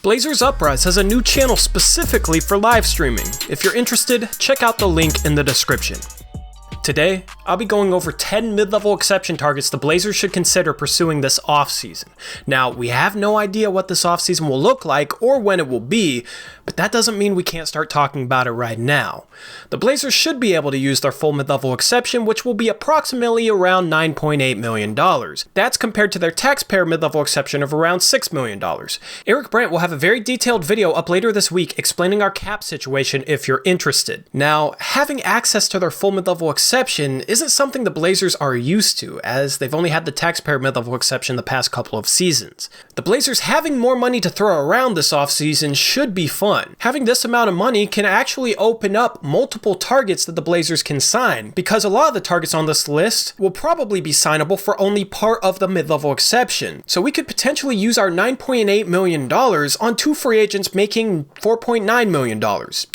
Blazers Uprise has a new channel specifically for live streaming. If you're interested, check out the link in the description. Today, I'll be going over 10 mid-level exception targets the Blazers should consider pursuing this offseason. Now, we have no idea what this offseason will look like or when it will be, but that doesn't mean we can't start talking about it right now. The Blazers should be able to use their full mid-level exception, which will be approximately around $9.8 million. That's compared to their taxpayer mid-level exception of around $6 million. Eric Brandt will have a very detailed video up later this week explaining our cap situation if you're interested. Now, having access to their full mid-level exception isn't something the Blazers are used to, as they've only had the taxpayer mid-level exception the past couple of seasons. The Blazers having more money to throw around this offseason should be fun. Having this amount of money can actually open up multiple targets that the Blazers can sign, because a lot of the targets on this list will probably be signable for only part of the mid-level exception. So we could potentially use our $9.8 million on two free agents making $4.9 million.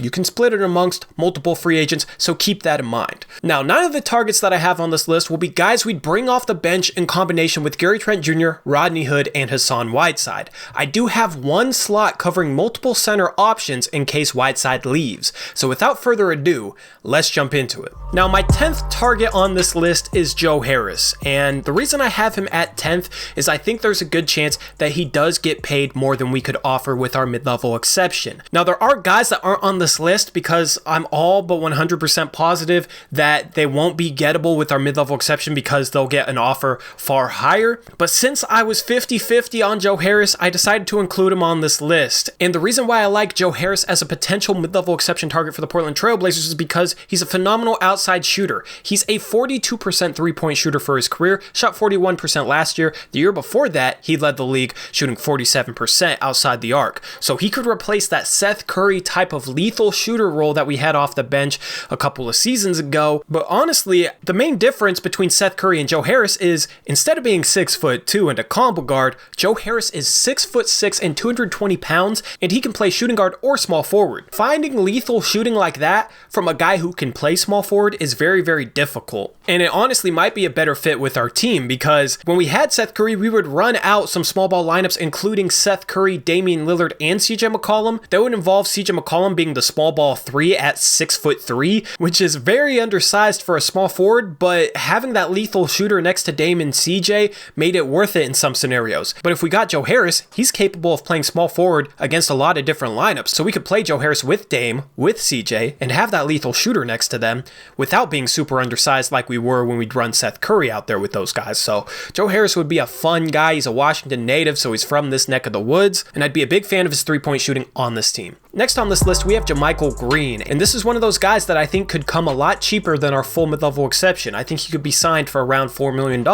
You can split it amongst multiple free agents, so keep that in mind. Now, none of the targets that I have on this list will be guys we'd bring off the bench in combination with Gary Trent Jr., Rodney Hood, and Hassan Whiteside. I do have one slot covering multiple center options in case Whiteside leaves. So without further ado, let's jump into it. Now, my 10th target on this list is Joe Harris, and the reason I have him at 10th is I think there's a good chance that he does get paid more than we could offer with our mid-level exception. Now, there are guys that aren't on this list because I'm all but 100% positive that they won't be gettable with our mid-level exception because they'll get an offer far higher. But since I was 50-50 on Joe Harris, I decided to include him on this list. And the reason why I like Joe Harris as a potential mid-level exception target for the Portland Trail Blazers is because he's a phenomenal outside shooter. He's a 42% three-point shooter for his career, shot 41% last year. The year before that, he led the league shooting 47% outside the arc. So he could replace that Seth Curry type of lethal shooter role that we had off the bench a couple of seasons ago. But honestly, the main difference between Seth Curry and Joe Harris is instead of being 6'2" and a combo guard, Joe Harris is 6'6" and 220 pounds, and he can play shooting guard or small forward. Finding lethal shooting like that from a guy who can play small forward is very, very difficult. And it honestly might be a better fit with our team because when we had Seth Curry, we would run out some small ball lineups including Seth Curry, Damian Lillard, and CJ McCollum. That would involve CJ McCollum being the small ball 3 at 6'3", which is very undersized for a small forward, but having that lethal shooter next to Dame and CJ made it worth it in some scenarios. But if we got Joe Harris, he's capable of playing small forward against a lot of different lineups. So we could play Joe Harris with Dame, with CJ, and have that lethal shooter next to them without being super undersized like we were when we'd run Seth Curry out there with those guys. So Joe Harris would be a fun guy. He's a Washington native, so he's from this neck of the woods, and I'd be a big fan of his three-point shooting on this team. Next on this list, we have JaMychal Green, and this is one of those guys that I think could come a lot cheaper than our full mid-level exception. I think he could be signed for around $4 million,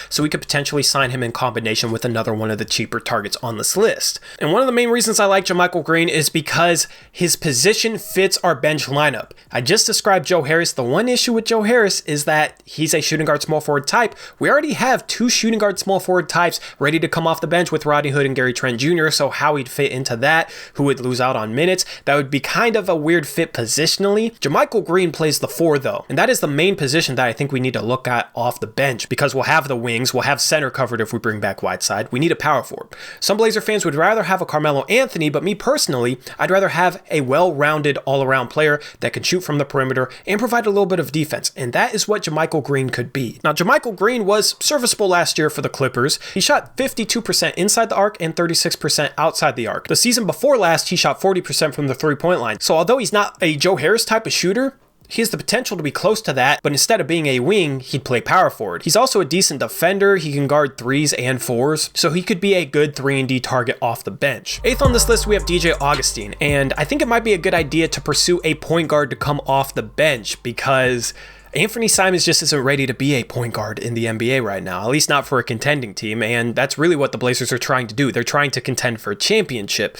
so we could potentially sign him in combination with another one of the cheaper targets on this list. And one of the main reasons I like JaMychal Green is because his position fits our bench lineup. I just described Joe Harris. The one issue with Joe Harris is that he's a shooting guard small forward type. We already have two shooting guard small forward types ready to come off the bench with Rodney Hood and Gary Trent Jr., so how he'd fit into that, who would lose out on minutes, that would be kind of a weird fit positionally. JaMychal Green plays the 4 though, and that is the main position that I think we need to look at off the bench because we'll have the wings, we'll have center covered if we bring back Whiteside. We need a power forward. Some Blazer fans would rather have a Carmelo Anthony, but me personally, I'd rather have a well-rounded all-around player that can shoot from the perimeter and provide a little bit of defense, and that is what JaMychal Green could be. Now, JaMychal Green was serviceable last year for the Clippers. He shot 52% inside the arc and 36% outside the arc. The season before last, he shot 40% from the three-point line. So although he's not a Joe Harris type of shooter, he has the potential to be close to that, but instead of being a wing, he'd play power forward. He's also a decent defender. He can guard 3s and 4s, so he could be a good 3-and-D target off the bench. 8th on this list, we have DJ Augustin, and I think it might be a good idea to pursue a point guard to come off the bench because Anthony Simons just isn't ready to be a point guard in the NBA right now, at least not for a contending team, and that's really what the Blazers are trying to do. They're trying to contend for a championship.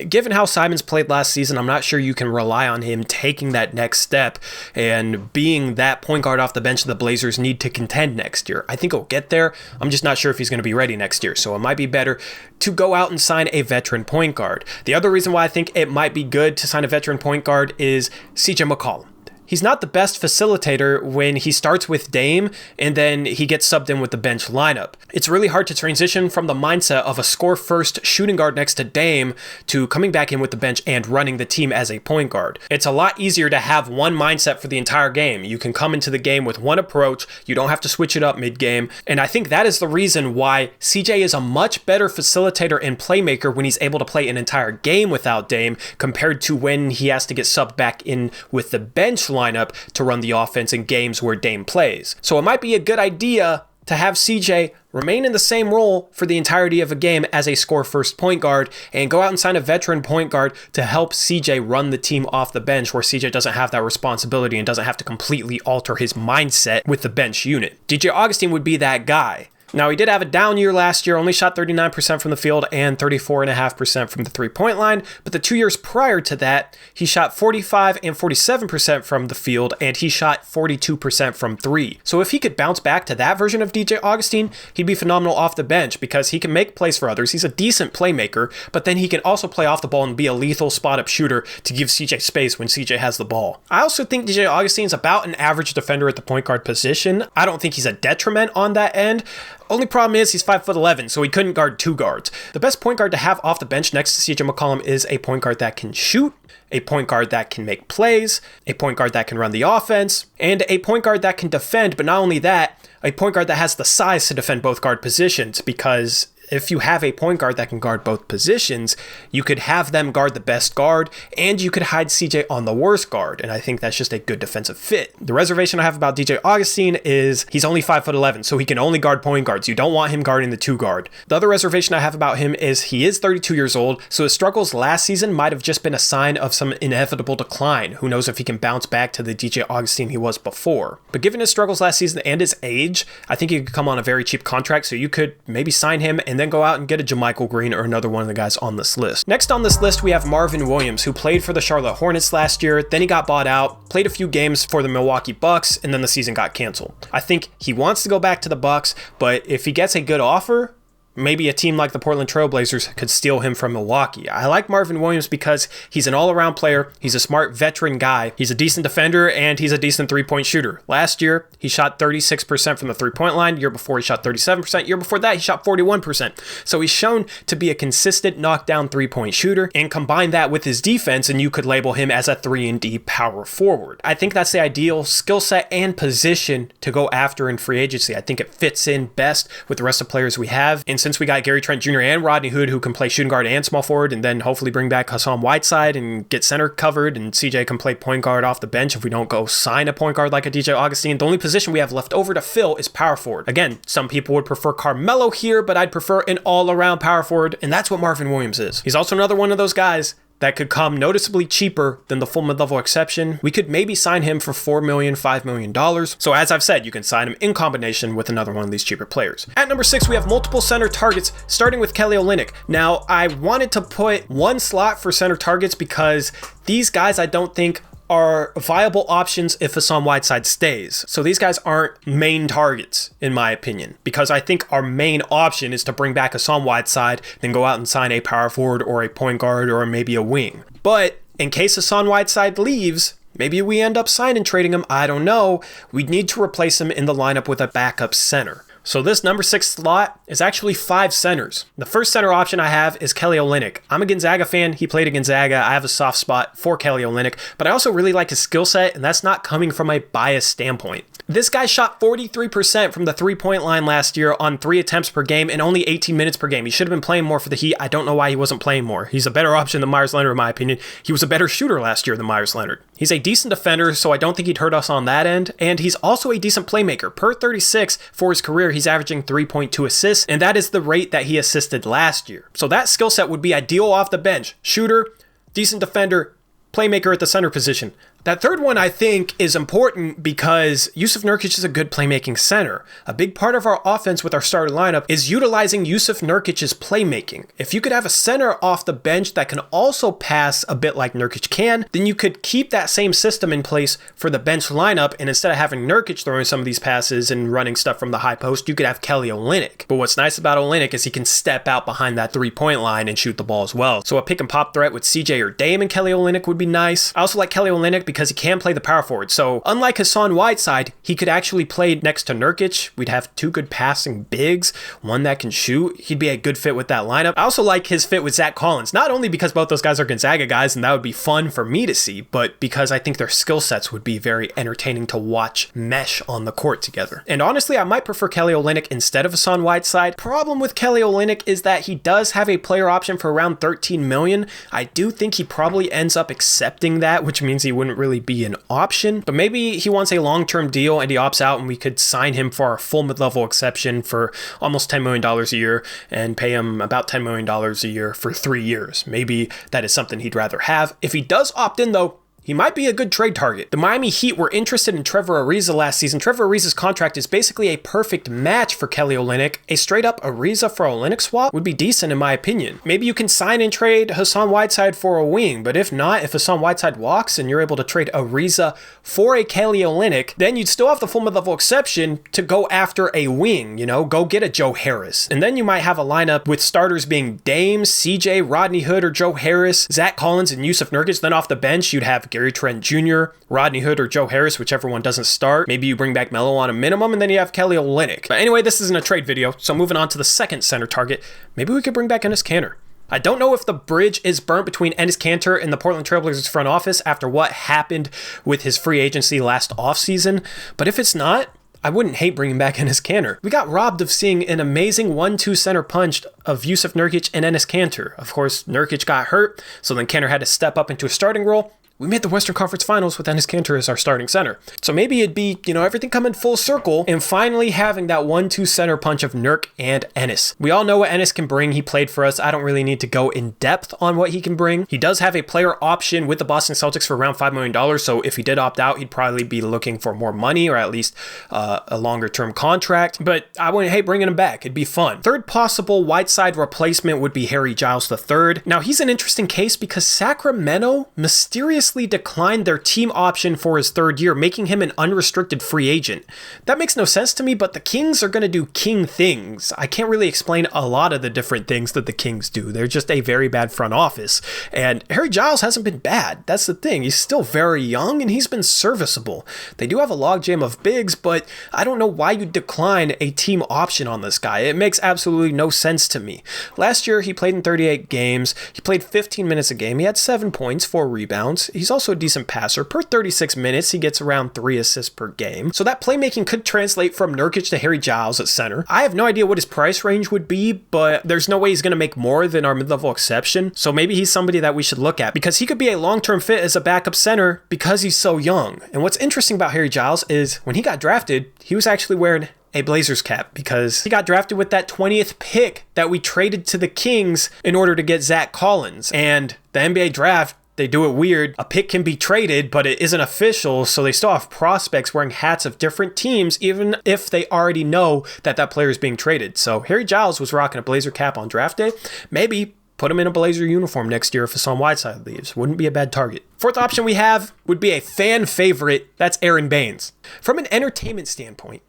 Given how Simons played last season, I'm not sure you can rely on him taking that next step and being that point guard off the bench the Blazers need to contend next year. I think he'll get there. I'm just not sure if he's going to be ready next year, so it might be better to go out and sign a veteran point guard. The other reason why I think it might be good to sign a veteran point guard is CJ McCollum. he's not the best facilitator when he starts with Dame and then he gets subbed in with the bench lineup. It's really hard to transition from the mindset of a score-first shooting guard next to Dame to coming back in with the bench and running the team as a point guard. It's a lot easier to have one mindset for the entire game. You can come into the game with one approach. You don't have to switch it up mid-game. And I think that is the reason why CJ is a much better facilitator and playmaker when he's able to play an entire game without Dame compared to when he has to get subbed back in with the bench lineup to run the offense in games where Dame plays. So it might be a good idea to have CJ remain in the same role for the entirety of a game as a score-first point guard and go out and sign a veteran point guard to help CJ run the team off the bench where CJ doesn't have that responsibility and doesn't have to completely alter his mindset with the bench unit. DJ Augustin would be that guy. Now, he did have a down year last year, only shot 39% from the field and 34.5% from the three-point line, but the 2 years prior to that, he shot 45 and 47% from the field, and he shot 42% from three. So if he could bounce back to that version of DJ Augustin, he'd be phenomenal off the bench because he can make plays for others. He's a decent playmaker, but then he can also play off the ball and be a lethal spot-up shooter to give CJ space when CJ has the ball. I also think DJ Augustin's about an average defender at the point guard position. I don't think he's a detriment on that end. Only problem is he's 5'11", so he couldn't guard two guards. The best point guard to have off the bench next to CJ McCollum is a point guard that can shoot, a point guard that can make plays, a point guard that can run the offense, and a point guard that can defend, but not only that, a point guard that has the size to defend both guard positions, because if you have a point guard that can guard both positions, you could have them guard the best guard, and you could hide CJ on the worst guard, and I think that's just a good defensive fit. The reservation I have about DJ Augustin is he's only 5'11", so he can only guard point guards. You don't want him guarding the two guard. The other reservation I have about him is he is 32 years old, so his struggles last season might have just been a sign of some inevitable decline. Who knows if he can bounce back to the DJ Augustin he was before. But given his struggles last season and his age, I think he could come on a very cheap contract, so you could maybe sign him and then go out and get a JaMychal Green or another one of the guys on this list. Next on this list, we have Marvin Williams, who played for the Charlotte Hornets last year. Then he got bought out, played a few games for the Milwaukee Bucks, and then the season got canceled. I think he wants to go back to the Bucks, but if he gets a good offer, maybe a team like the Portland Trail Blazers could steal him from Milwaukee. I like Marvin Williams because he's an all-around player. He's a smart veteran guy. He's a decent defender, and he's a decent three-point shooter. Last year, he shot 36% from the three-point line. Year before, he shot 37%. Year before that, he shot 41%. So he's shown to be a consistent knockdown three-point shooter, and combine that with his defense, and you could label him as a 3-and-D power forward. I think that's the ideal skill set and position to go after in free agency. I think it fits in best with the rest of the players we have, and since we got Gary Trent Jr. and Rodney Hood who can play shooting guard and small forward, and then hopefully bring back Hassan Whiteside and get center covered, and CJ can play point guard off the bench if we don't go sign a point guard like a DJ Augustin. The only position we have left over to fill is power forward. Again, some people would prefer Carmelo here, but I'd prefer an all-around power forward, and that's what Marvin Williams is. He's also another one of those guys that could come noticeably cheaper than the full mid-level exception. We could maybe sign him for $4 million, $5 million. So as I've said, you can sign him in combination with another one of these cheaper players. At number 6, we have multiple center targets, starting with Kelly Olynyk. Now, I wanted to put one slot for center targets because these guys I don't think are viable options if Hassan Whiteside stays. So these guys aren't main targets, in my opinion, because I think our main option is to bring back Hassan Whiteside, then go out and sign a power forward or a point guard or maybe a wing. But in case Hassan Whiteside leaves, maybe we end up signing trading him, I don't know, we'd need to replace him in the lineup with a backup center. So this number 6 slot is actually 5 centers. The first center option I have is Kelly Olynyk. I'm a Gonzaga fan. He played at Gonzaga. I have a soft spot for Kelly Olynyk, but I also really like his skill set, and that's not coming from a biased standpoint. This guy shot 43% from the three-point line last year on 3 attempts per game and only 18 minutes per game. He should have been playing more for the Heat. I don't know why he wasn't playing more. He's a better option than Myers Leonard, in my opinion. He was a better shooter last year than Myers Leonard. He's a decent defender, so I don't think he'd hurt us on that end. And he's also a decent playmaker. Per 36 for his career, he's averaging 3.2 assists, and that is the rate that he assisted last year. So that skill set would be ideal off the bench. Shooter, decent defender, playmaker at the center position. That third one I think is important because Jusuf Nurkic is a good playmaking center. A big part of our offense with our starting lineup is utilizing Jusuf Nurkic's playmaking. If you could have a center off the bench that can also pass a bit like Nurkic can, then you could keep that same system in place for the bench lineup, and instead of having Nurkic throwing some of these passes and running stuff from the high post, you could have Kelly Olynyk. But what's nice about Olynyk is he can step out behind that three-point line and shoot the ball as well. So a pick and pop threat with CJ or Dame and Kelly Olynyk would be nice. I also like Kelly Olynyk because he can play the power forward. So unlike Hassan Whiteside, he could actually play next to Nurkic. We'd have two good passing bigs, one that can shoot. He'd be a good fit with that lineup. I also like his fit with Zach Collins, not only because both those guys are Gonzaga guys and that would be fun for me to see, but because I think their skill sets would be very entertaining to watch mesh on the court together. And honestly, I might prefer Kelly Olynyk instead of Hassan Whiteside. Problem with Kelly Olynyk is that he does have a player option for around $13 million. I do think he probably ends up accepting that, which means he wouldn't really be an option. But maybe he wants a long-term deal and he opts out and we could sign him for our full mid-level exception for almost $10 million a year and pay him about $10 million a year for 3 years. Maybe that is something he'd rather have. If he does opt in though, he might be a good trade target. The Miami Heat were interested in Trevor Ariza last season. Trevor Ariza's contract is basically a perfect match for Kelly Olynyk. A straight up Ariza for Olynyk swap would be decent in my opinion. Maybe you can sign and trade Hassan Whiteside for a wing, but if not, if Hassan Whiteside walks and you're able to trade Ariza for a Kelly Olynyk, then you'd still have the full mid-level exception to go after a wing, go get a Joe Harris. And then you might have a lineup with starters being Dame, CJ, Rodney Hood or Joe Harris, Zach Collins and Yusuf Nurkic. Then off the bench, you'd have Gary Trent Jr., Rodney Hood, or Joe Harris, whichever one doesn't start. Maybe you bring back Melo on a minimum, and then you have Kelly Olynyk. But anyway, this isn't a trade video, so moving on to the second center target, maybe we could bring back Enes Kanter. I don't know if the bridge is burnt between Enes Kanter and the Portland Trailblazers front office after what happened with his free agency last offseason, but if it's not, I wouldn't hate bringing back Enes Kanter. We got robbed of seeing an amazing 1-2 center punch of Yusuf Nurkic and Enes Kanter. Of course, Nurkic got hurt, so then Kanter had to step up into a starting role. We made the Western Conference Finals with Enes Kanter as our starting center. So maybe it'd be, everything coming full circle and finally having that 1-2 center punch of Nurk and Enes. We all know what Enes can bring. He played for us. I don't really need to go in depth on what he can bring. He does have a player option with the Boston Celtics for around $5 million. So if he did opt out, he'd probably be looking for more money or at least a longer term contract. But I wouldn't hate bringing him back. It'd be fun. Third possible Whiteside replacement would be Harry Giles III. Now he's an interesting case because Sacramento mysteriously declined their team option for his third year, making him an unrestricted free agent. That makes no sense to me, but the Kings are going to do King things. I can't really explain a lot of the different things that the Kings do. They're just a very bad front office. And Harry Giles hasn't been bad. That's the thing. He's still very young and he's been serviceable. They do have a logjam of bigs, but I don't know why you decline a team option on this guy. It makes absolutely no sense to me. Last year, he played in 38 games. He played 15 minutes a game. He had 7 points, 4 rebounds. He's also a decent passer. Per 36 minutes, he gets around 3 assists per game. So that playmaking could translate from Nurkic to Harry Giles at center. I have no idea what his price range would be, but there's no way he's going to make more than our mid-level exception. So maybe he's somebody that we should look at because he could be a long-term fit as a backup center because he's so young. And what's interesting about Harry Giles is when he got drafted, he was actually wearing a Blazers cap because he got drafted with that 20th pick that we traded to the Kings in order to get Zach Collins. And the NBA draft, they do it weird. A pick can be traded, but it isn't official, so they still have prospects wearing hats of different teams, even if they already know that that player is being traded. So Harry Giles was rocking a Blazer cap on draft day. Maybe put him in a Blazer uniform next year if Hassan Whiteside leaves. Wouldn't be a bad target. Fourth option we have would be a fan favorite. That's Aron Baynes. From an entertainment standpoint,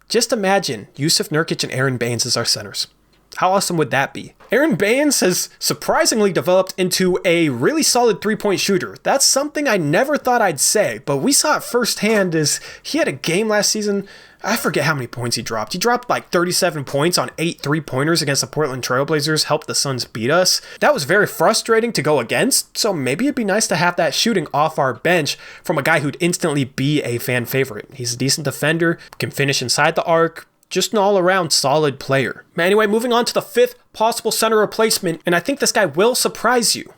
just imagine Yusuf Nurkic and Aron Baynes as our centers. How awesome would that be? Aron Baynes has surprisingly developed into a really solid three-point shooter. That's something I never thought I'd say, but we saw it firsthand as he had a game last season. I forget how many points he dropped. He dropped like 37 points on 8 3-pointers against the Portland Trailblazers, helped the Suns beat us. That was very frustrating to go against, so maybe it'd be nice to have that shooting off our bench from a guy who'd instantly be a fan favorite. He's a decent defender, can finish inside the arc, just an all-around solid player. Anyway, moving on to the fifth possible center replacement, and I think this guy will surprise you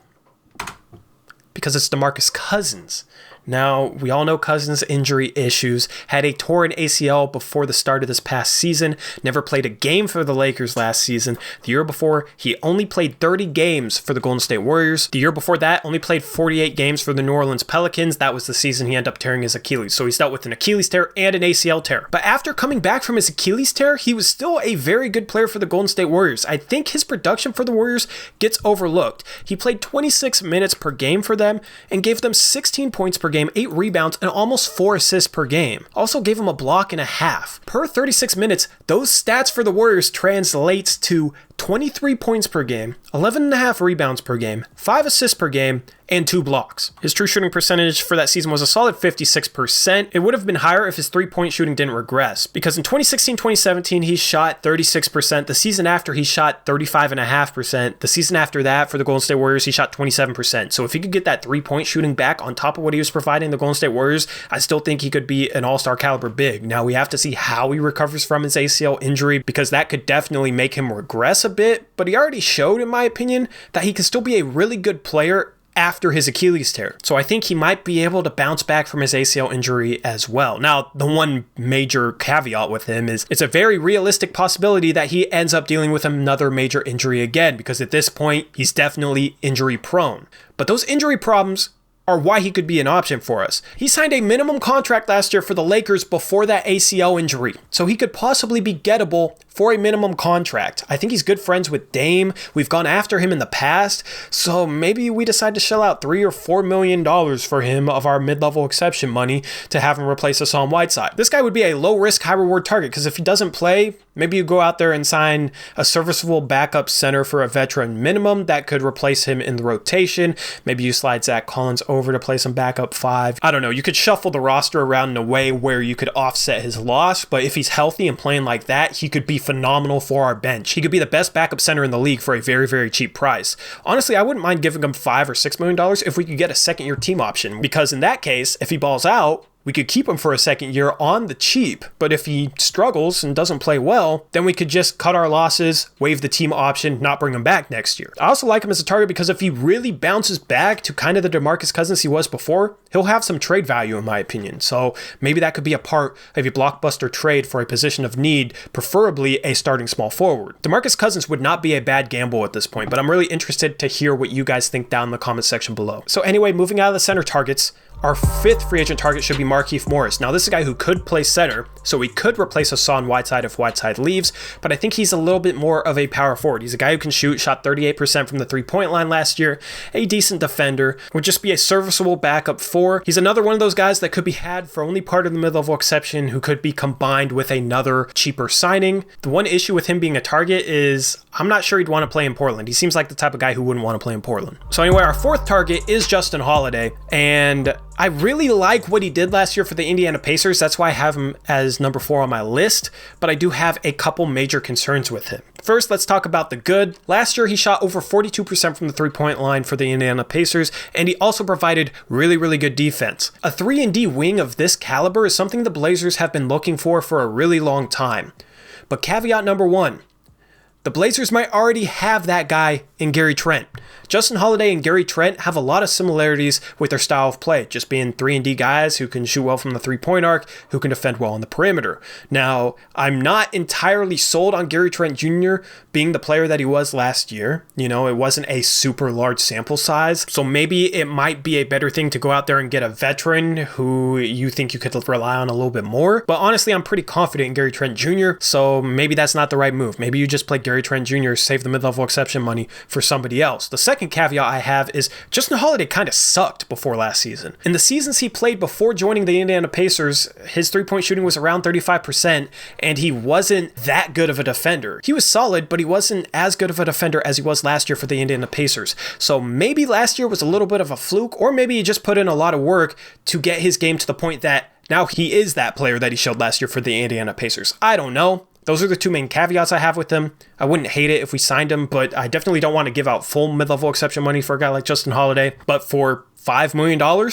because it's DeMarcus Cousins. Now, we all know Cousins' injury issues, had a torn ACL before the start of this past season, never played a game for the Lakers last season. The year before, he only played 30 games for the Golden State Warriors. The year before that, only played 48 games for the New Orleans Pelicans. That was the season he ended up tearing his Achilles. So he's dealt with an Achilles tear and an ACL tear. But after coming back from his Achilles tear, he was still a very good player for the Golden State Warriors. I think his production for the Warriors gets overlooked. He played 26 minutes per game for them and gave them 16 points per game, 8 rebounds, and almost 4 assists per game. Also gave him a block and a half. Per 36 minutes, those stats for the Warriors translates to 23 points per game, 11.5 rebounds per game, 5 assists per game, and 2 blocks. His true shooting percentage for that season was a solid 56%. It would have been higher if his 3-point shooting didn't regress, because in 2016-2017, he shot 36%. The season after, he shot 35.5%. The season after that, for the Golden State Warriors, he shot 27%. So if he could get that 3-point shooting back on top of what he was providing the Golden State Warriors, I still think he could be an all-star caliber big. Now, we have to see how he recovers from his ACL injury, because that could definitely make him regress a bit, but he already showed, in my opinion, that he can still be a really good player after his Achilles tear. So I think he might be able to bounce back from his ACL injury as well. Now, the one major caveat with him is it's a very realistic possibility that he ends up dealing with another major injury again, because at this point, he's definitely injury prone. But those injury problems are why he could be an option for us. He signed a minimum contract last year for the Lakers before that ACL injury, so he could possibly be gettable for a minimum contract. I think he's good friends with Dame. We've gone after him in the past, so maybe we decide to shell out $3 or $4 million for him of our mid-level exception money to have him replace Hassan Whiteside. This guy would be a low-risk, high-reward target, because if he doesn't play, maybe you go out there and sign a serviceable backup center for a veteran minimum that could replace him in the rotation. Maybe you slide Zach Collins over to play some backup 5. I don't know. You could shuffle the roster around in a way where you could offset his loss, but if he's healthy and playing like that, he could be phenomenal for our bench. He could be the best backup center in the league for a very, very cheap price. Honestly, I wouldn't mind giving him $5 or $6 million if we could get a second-year team option, because in that case, if he balls out, we could keep him for a second year on the cheap, but if he struggles and doesn't play well, then we could just cut our losses, waive the team option, not bring him back next year. I also like him as a target because if he really bounces back to kind of the DeMarcus Cousins he was before, he'll have some trade value in my opinion. So maybe that could be a part of a blockbuster trade for a position of need, preferably a starting small forward. DeMarcus Cousins would not be a bad gamble at this point, but I'm really interested to hear what you guys think down in the comment section below. So anyway, moving out of the center targets, our 5th free agent target should be Markieff Morris. Now, this is a guy who could play center, so he could replace Hassan Whiteside if Whiteside leaves, but I think he's a little bit more of a power forward. He's a guy who can shoot, shot 38% from the 3-point line last year, a decent defender, would just be a serviceable backup 4. He's another one of those guys that could be had for only part of the mid-level exception who could be combined with another cheaper signing. The one issue with him being a target is I'm not sure he'd want to play in Portland. He seems like the type of guy who wouldn't want to play in Portland. So anyway, our 4th target is Justin Holiday, and I really like what he did last year for the Indiana Pacers. That's why I have him as number 4 on my list, but I do have a couple major concerns with him. First, let's talk about the good. Last year, he shot over 42% from the 3-point line for the Indiana Pacers, and he also provided really, really good defense. A 3-and-D wing of this caliber is something the Blazers have been looking for a really long time. But caveat number 1, the Blazers might already have that guy in Gary Trent. Justin Holiday and Gary Trent have a lot of similarities with their style of play, just being 3-and-D guys who can shoot well from the 3-point arc, who can defend well on the perimeter. Now, I'm not entirely sold on Gary Trent Jr. being the player that he was last year. You know, it wasn't a super large sample size, so maybe it might be a better thing to go out there and get a veteran who you think you could rely on a little bit more. But honestly, I'm pretty confident in Gary Trent Jr., so maybe that's not the right move. Maybe you just play Gary Trent Jr., save the mid-level exception money for somebody else. The second caveat I have is Justin Holiday kind of sucked before last season. In the seasons he played before joining the Indiana Pacers, his 3-point shooting was around 35%, and he wasn't that good of a defender. He was solid, but he wasn't as good of a defender as he was last year for the Indiana Pacers. So maybe last year was a little bit of a fluke, or maybe he just put in a lot of work to get his game to the point that now he is that player that he showed last year for the Indiana Pacers. I don't know. Those are the 2 main caveats I have with him. I wouldn't hate it if we signed him, but I definitely don't want to give out full mid-level exception money for a guy like Justin Holiday. But for $5 million,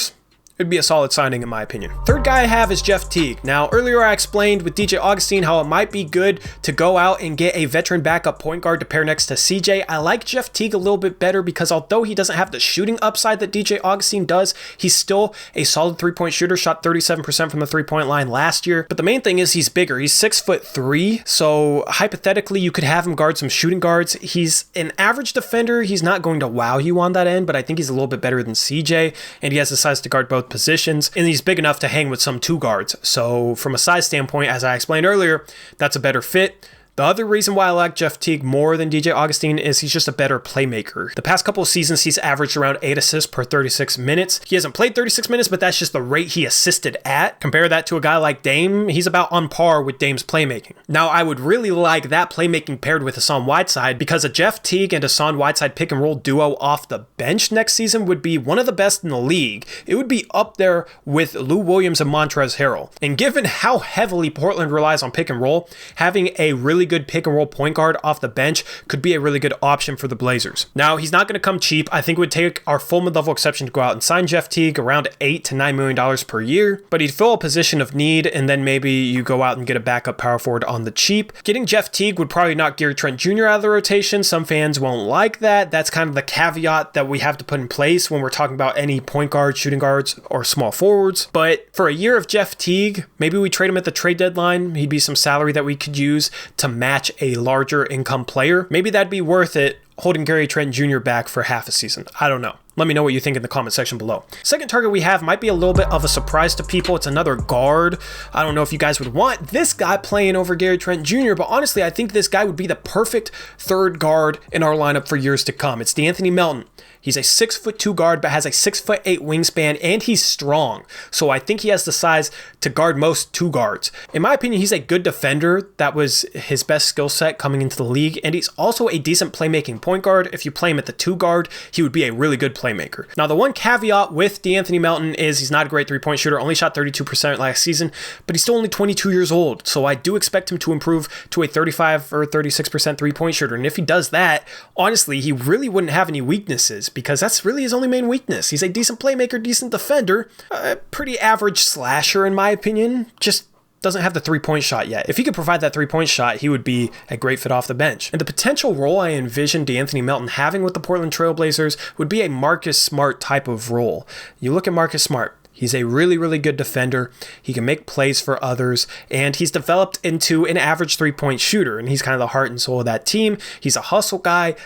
it'd be a solid signing in my opinion. Third guy I have is Jeff Teague. Now, earlier I explained with DJ Augustin how it might be good to go out and get a veteran backup point guard to pair next to CJ. I like Jeff Teague a little bit better because although he doesn't have the shooting upside that DJ Augustin does, he's still a solid 3-point shooter, shot 37% from the 3-point line last year. But the main thing is he's bigger. He's 6'3", so hypothetically you could have him guard some shooting guards. He's an average defender. He's not going to wow you on that end, but I think he's a little bit better than CJ, and he has the size to guard both positions, and he's big enough to hang with some 2 guards. So from a size standpoint, as I explained earlier, that's a better fit. The other reason why I like Jeff Teague more than DJ Augustin is he's just a better playmaker. The past couple of seasons, he's averaged around 8 assists per 36 minutes. He hasn't played 36 minutes, but that's just the rate he assisted at. Compare that to a guy like Dame, he's about on par with Dame's playmaking. Now, I would really like that playmaking paired with Hassan Whiteside, because a Jeff Teague and Hassan Whiteside pick and roll duo off the bench next season would be one of the best in the league. It would be up there with Lou Williams and Montrezl Harrell. And given how heavily Portland relies on pick and roll, having a really good pick and roll point guard off the bench could be a really good option for the Blazers. Now, he's not going to come cheap. I think it would take our full mid-level exception to go out and sign Jeff Teague around $8 to $9 million per year, but he'd fill a position of need, and then maybe you go out and get a backup power forward on the cheap. Getting Jeff Teague would probably knock Gary Trent Jr. out of the rotation. Some fans won't like that. That's kind of the caveat that we have to put in place when we're talking about any point guards, shooting guards, or small forwards. But for a year of Jeff Teague, maybe we trade him at the trade deadline. He'd be some salary that we could use to match a larger income player. Maybe that'd be worth it, holding Gary Trent Jr. back for half a season. I don't know. Let me know what you think in the comment section below. Second target we have might be a little bit of a surprise to people. It's another guard. I don't know if you guys would want this guy playing over Gary Trent Jr., but honestly, I think this guy would be the perfect third guard in our lineup for years to come. It's DeAnthony Melton. He's a 6'2" guard, but has a 6'8" wingspan, and he's strong. So I think he has the size to guard most two guards. In my opinion, he's a good defender. That was his best skill set coming into the league, and he's also a decent playmaking point guard. If you play him at the 2 guard, he would be a really good playmaker. Now, the one caveat with DeAnthony Melton is he's not a great three-point shooter, only shot 32% last season, but he's still only 22 years old. So I do expect him to improve to a 35 or 36% three-point shooter. And if he does that, honestly, he really wouldn't have any weaknesses, because that's really his only main weakness. He's a decent playmaker, decent defender, a pretty average slasher in my opinion, just doesn't have the three-point shot yet. If he could provide that three-point shot, he would be a great fit off the bench. And the potential role I envision DeAnthony Melton having with the Portland Trail Blazers would be a Marcus Smart type of role. You look at Marcus Smart. He's a really, really good defender. He can make plays for others, and he's developed into an average three-point shooter, and he's kind of the heart and soul of that team. He's a hustle guy.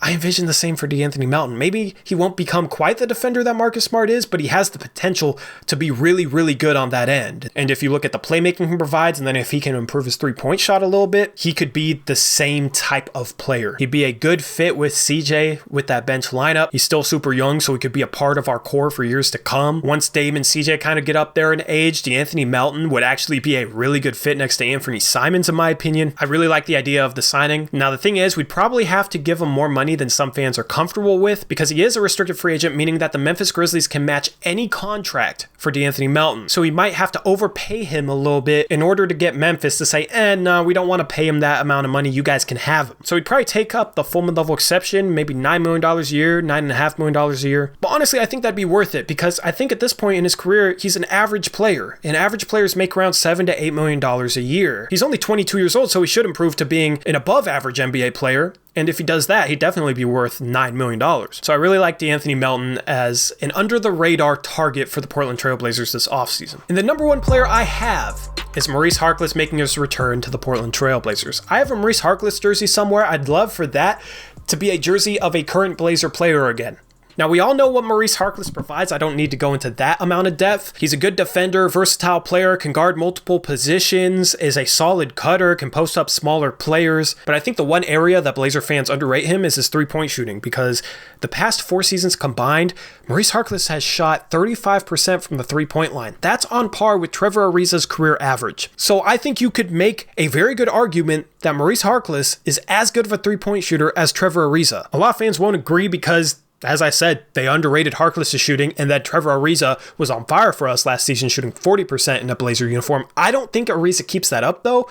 I envision the same for DeAnthony Melton. Maybe he won't become quite the defender that Marcus Smart is, but he has the potential to be really, really good on that end. And if you look at the playmaking he provides, and then if he can improve his three-point shot a little bit, he could be the same type of player. He'd be a good fit with CJ with that bench lineup. He's still super young, so he could be a part of our core for years to come. Once Dame and CJ kind of get up there in age, DeAnthony Melton would actually be a really good fit next to Anthony Simons, in my opinion. I really like the idea of the signing. Now, the thing is, we'd probably have to give him more money than some fans are comfortable with, because he is a restricted free agent, meaning that the Memphis Grizzlies can match any contract for DeAnthony Melton. So he might have to overpay him a little bit in order to get Memphis to say, no, we don't want to pay him that amount of money. You guys can have him. So he'd probably take up the full mid-level exception, maybe $9 million a year, $9.5 million a year. But honestly, I think that'd be worth it, because I think at this point in his career, he's an average player, and average players make around $7 to $8 million a year. He's only 22 years old, so he should improve to being an above average NBA player. And if he does that, he'd definitely be worth $9 million. So I really like DeAnthony Melton as an under-the-radar target for the Portland Trail Blazers this offseason. And the number one player I have is Maurice Harkless making his return to the Portland Trail Blazers. I have a Maurice Harkless jersey somewhere. I'd love for that to be a jersey of a current Blazer player again. Now, we all know what Maurice Harkless provides. I don't need to go into that amount of depth. He's a good defender, versatile player, can guard multiple positions, is a solid cutter, can post up smaller players. But I think the one area that Blazer fans underrate him is his three-point shooting, because the past 4 seasons combined, Maurice Harkless has shot 35% from the three-point line. That's on par with Trevor Ariza's career average. So I think you could make a very good argument that Maurice Harkless is as good of a three-point shooter as Trevor Ariza. A lot of fans won't agree because, as I said, they underrated Harkless' shooting, and that Trevor Ariza was on fire for us last season, shooting 40% in a Blazer uniform. I don't think Ariza keeps that up, though.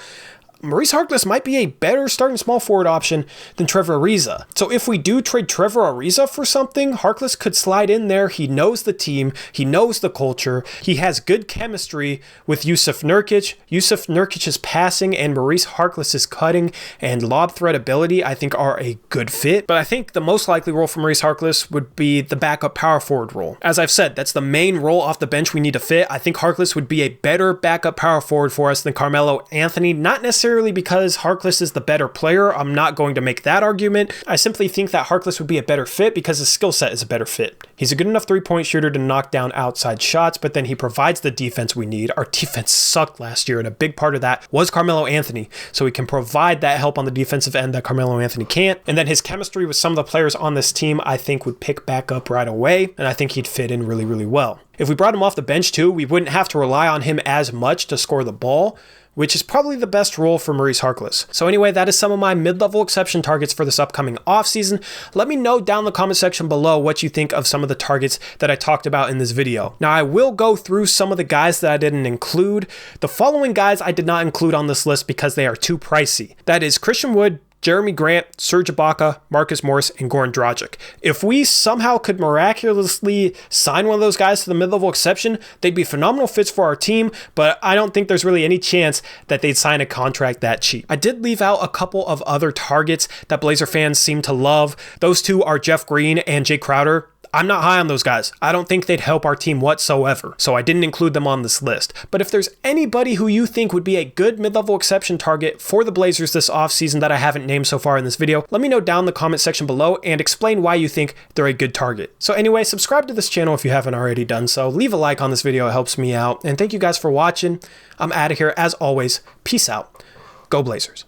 Maurice Harkless might be a better starting small forward option than Trevor Ariza. So if we do trade Trevor Ariza for something, Harkless could slide in there. He knows the team. He knows the culture. He has good chemistry with Jusuf Nurkic. Jusuf Nurkic's passing and Maurice Harkless' cutting and lob threat ability, I think, are a good fit. But I think the most likely role for Maurice Harkless would be the backup power forward role. As I've said, that's the main role off the bench we need to fit. I think Harkless would be a better backup power forward for us than Carmelo Anthony. Not necessarily necessarily because Harkless is the better player. I'm not going to make that argument. I simply think that Harkless would be a better fit because his skill set is a better fit. He's a good enough three-point shooter to knock down outside shots, but then he provides the defense we need. Our defense sucked last year, and a big part of that was Carmelo Anthony, so he can provide that help on the defensive end that Carmelo Anthony can't. And then his chemistry with some of the players on this team, I think, would pick back up right away, and I think he'd fit in really, really well. If we brought him off the bench too, we wouldn't have to rely on him as much to score the ball, which is probably the best role for Maurice Harkless. So anyway, that is some of my mid-level exception targets for this upcoming offseason. Let me know down in the comment section below what you think of some of the targets that I talked about in this video. Now, I will go through some of the guys that I didn't include. The following guys I did not include on this list because they are too pricey. That is Christian Wood, Jeremy Grant, Serge Ibaka, Marcus Morris, and Goran Dragic. If we somehow could miraculously sign one of those guys to the mid-level exception, they'd be phenomenal fits for our team, but I don't think there's really any chance that they'd sign a contract that cheap. I did leave out a couple of other targets that Blazer fans seem to love. Those two are Jeff Green and Jay Crowder. I'm not high on those guys. I don't think they'd help our team whatsoever, so I didn't include them on this list. But if there's anybody who you think would be a good mid-level exception target for the Blazers this offseason that I haven't named so far in this video, let me know down in the comment section below and explain why you think they're a good target. So anyway, subscribe to this channel if you haven't already done so. Leave a like on this video, it helps me out. And thank you guys for watching. I'm out of here as always. Peace out. Go Blazers.